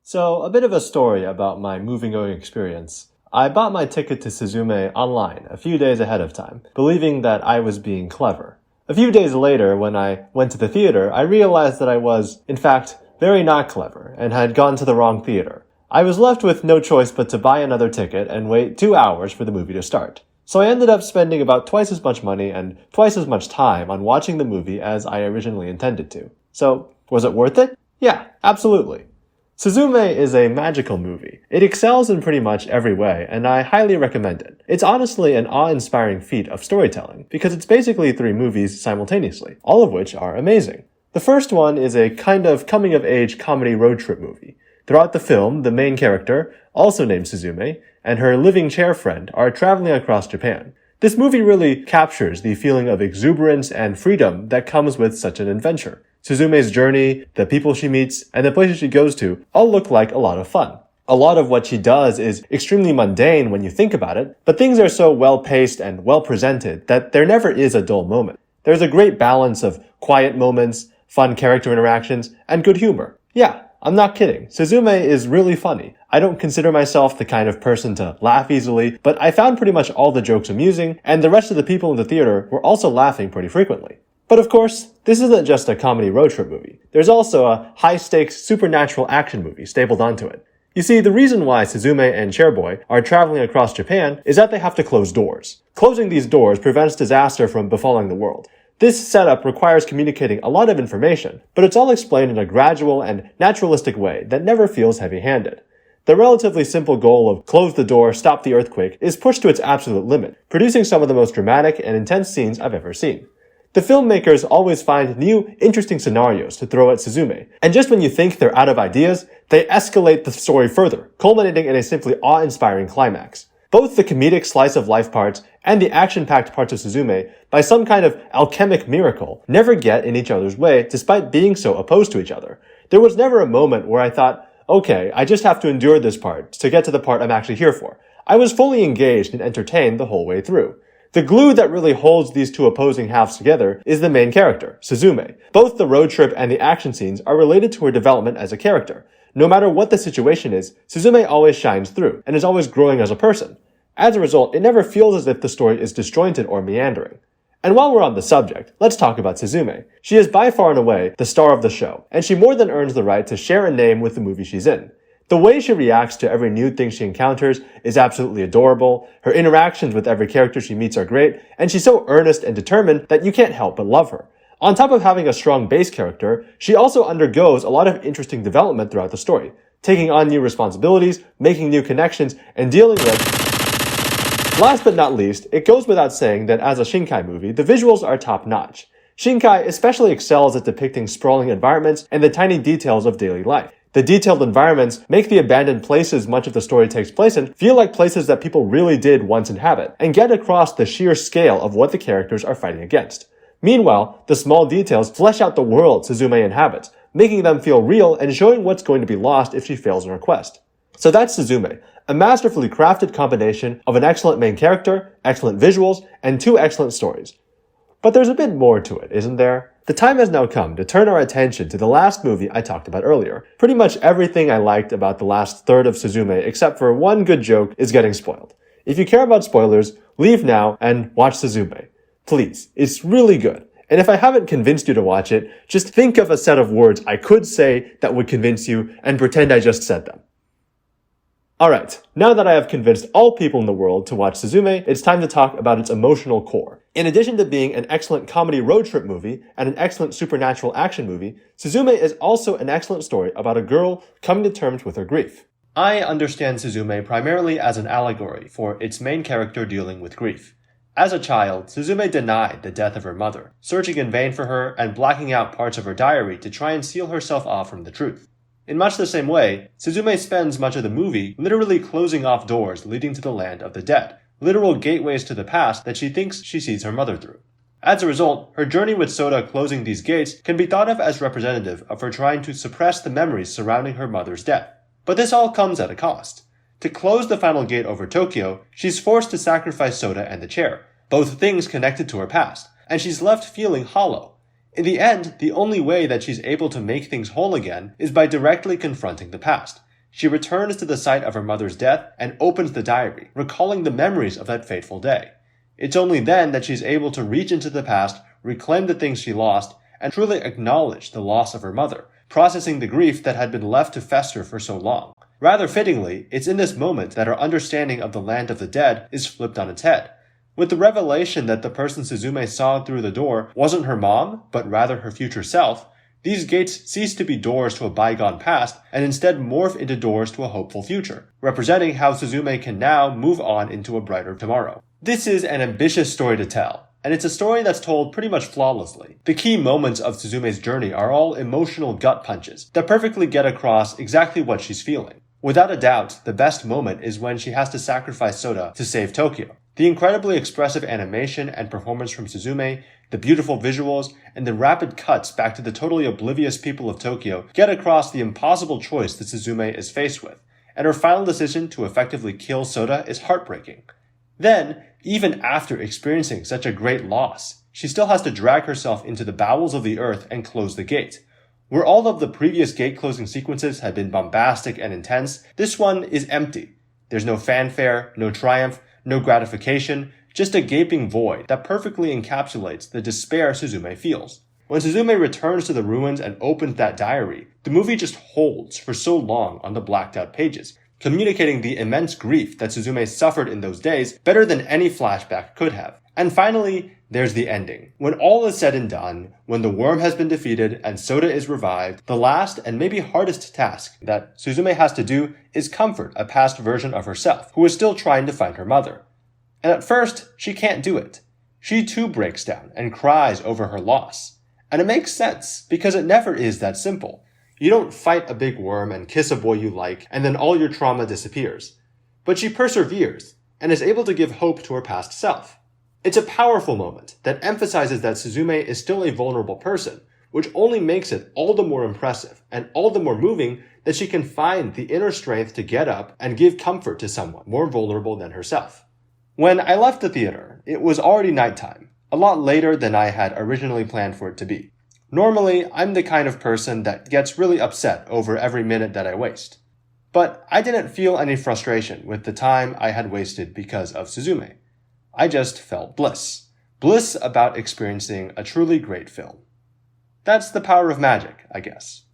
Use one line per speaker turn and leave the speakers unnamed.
So, a bit of a story about my movie-going experience. I bought my ticket to Suzume online a few days ahead of time, believing that I was being clever. A few days later, when I went to the theater, I realized that I was, in fact, very not clever and had gone to the wrong theater. I was left with no choice but to buy another ticket and wait 2 hours for the movie to start. So I ended up spending about twice as much money and twice as much time on watching the movie as I originally intended to. So, was it worth it? Yeah, absolutely. Suzume is a magical movie. It excels in pretty much every way, and I highly recommend it. It's honestly an awe-inspiring feat of storytelling, because it's basically 3 movies simultaneously, all of which are amazing. The first one is a kind of coming-of-age comedy road trip movie. Throughout the film, the main character, also named Suzume, and her living chair friend are traveling across Japan. This movie really captures the feeling of exuberance and freedom that comes with such an adventure. Suzume's journey, the people she meets, and the places she goes to all look like a lot of fun. A lot of what she does is extremely mundane when you think about it, but things are so well-paced and well-presented that there never is a dull moment. There's a great balance of quiet moments, fun character interactions, and good humor. Yeah, I'm not kidding. Suzume is really funny. I don't consider myself the kind of person to laugh easily, but I found pretty much all the jokes amusing, and the rest of the people in the theater were also laughing pretty frequently. But of course, this isn't just a comedy road trip movie. There's also a high-stakes supernatural action movie stapled onto it. You see, the reason why Suzume and Chairboy are traveling across Japan is that they have to close doors. Closing these doors prevents disaster from befalling the world. This setup requires communicating a lot of information, but it's all explained in a gradual and naturalistic way that never feels heavy-handed. The relatively simple goal of close the door, stop the earthquake is pushed to its absolute limit, producing some of the most dramatic and intense scenes I've ever seen. The filmmakers always find new, interesting scenarios to throw at Suzume, and just when you think they're out of ideas, they escalate the story further, culminating in a simply awe-inspiring climax. Both the comedic slice-of-life parts and the action-packed parts of Suzume, by some kind of alchemic miracle, never get in each other's way despite being so opposed to each other. There was never a moment where I thought, okay, I just have to endure this part to get to the part I'm actually here for. I was fully engaged and entertained the whole way through. The glue that really holds these two opposing halves together is the main character, Suzume. Both the road trip and the action scenes are related to her development as a character. No matter what the situation is, Suzume always shines through, and is always growing as a person. As a result, it never feels as if the story is disjointed or meandering. And while we're on the subject, let's talk about Suzume. She is by far and away the star of the show, and she more than earns the right to share a name with the movie she's in. The way she reacts to every new thing she encounters is absolutely adorable, her interactions with every character she meets are great, and she's so earnest and determined that you can't help but love her. On top of having a strong base character, she also undergoes a lot of interesting development throughout the story, taking on new responsibilities, making new connections, and dealing with... Last but not least, it goes without saying that as a Shinkai movie, the visuals are top-notch. Shinkai especially excels at depicting sprawling environments and the tiny details of daily life. The detailed environments make the abandoned places much of the story takes place in feel like places that people really did once inhabit, and get across the sheer scale of what the characters are fighting against. Meanwhile, the small details flesh out the world Suzume inhabits, making them feel real and showing what's going to be lost if she fails in her quest. So that's Suzume, a masterfully crafted combination of an excellent main character, excellent visuals, and 2 excellent stories. But there's a bit more to it, isn't there? The time has now come to turn our attention to the last movie I talked about earlier. Pretty much everything I liked about the last third of Suzume except for one good joke is getting spoiled. If you care about spoilers, leave now and watch Suzume. Please, it's really good. And if I haven't convinced you to watch it, just think of a set of words I could say that would convince you and pretend I just said them. Alright, now that I have convinced all people in the world to watch Suzume, it's time to talk about its emotional core. In addition to being an excellent comedy road trip movie and an excellent supernatural action movie, Suzume is also an excellent story about a girl coming to terms with her grief. I understand Suzume primarily as an allegory for its main character dealing with grief. As a child, Suzume denied the death of her mother, searching in vain for her and blacking out parts of her diary to try and seal herself off from the truth. In much the same way, Suzume spends much of the movie literally closing off doors leading to the land of the dead, literal gateways to the past that she thinks she sees her mother through. As a result, her journey with Soda closing these gates can be thought of as representative of her trying to suppress the memories surrounding her mother's death. But this all comes at a cost. To close the final gate over Tokyo, she's forced to sacrifice Soda and the chair, both things connected to her past, and she's left feeling hollow. In the end, the only way that she's able to make things whole again is by directly confronting the past. She returns to the site of her mother's death and opens the diary, recalling the memories of that fateful day. It's only then that she's able to reach into the past, reclaim the things she lost, and truly acknowledge the loss of her mother, processing the grief that had been left to fester for so long. Rather fittingly, it's in this moment that her understanding of the land of the dead is flipped on its head. With the revelation that the person Suzume saw through the door wasn't her mom, but rather her future self, these gates cease to be doors to a bygone past and instead morph into doors to a hopeful future, representing how Suzume can now move on into a brighter tomorrow. This is an ambitious story to tell, and it's a story that's told pretty much flawlessly. The key moments of Suzume's journey are all emotional gut punches that perfectly get across exactly what she's feeling. Without a doubt, the best moment is when she has to sacrifice Soda to save Tokyo. The incredibly expressive animation and performance from Suzume, the beautiful visuals, and the rapid cuts back to the totally oblivious people of Tokyo get across the impossible choice that Suzume is faced with, and her final decision to effectively kill Soda is heartbreaking. Then, even after experiencing such a great loss, she still has to drag herself into the bowels of the earth and close the gate. Where all of the previous gate closing sequences had been bombastic and intense, this one is empty. There's no fanfare, no triumph, no gratification, just a gaping void that perfectly encapsulates the despair Suzume feels. When Suzume returns to the ruins and opens that diary, the movie just holds for so long on the blacked out pages, communicating the immense grief that Suzume suffered in those days better than any flashback could have. And finally, there's the ending. When all is said and done, when the worm has been defeated and Soda is revived, the last and maybe hardest task that Suzume has to do is comfort a past version of herself who is still trying to find her mother. And at first, she can't do it. She too breaks down and cries over her loss. And it makes sense, because it never is that simple. You don't fight a big worm and kiss a boy you like, and then all your trauma disappears. But she perseveres, and is able to give hope to her past self. It's a powerful moment that emphasizes that Suzume is still a vulnerable person, which only makes it all the more impressive and all the more moving that she can find the inner strength to get up and give comfort to someone more vulnerable than herself. When I left the theater, it was already nighttime, a lot later than I had originally planned for it to be. Normally, I'm the kind of person that gets really upset over every minute that I waste. But I didn't feel any frustration with the time I had wasted because of Suzume. I just felt bliss. Bliss about experiencing a truly great film. That's the power of magic, I guess.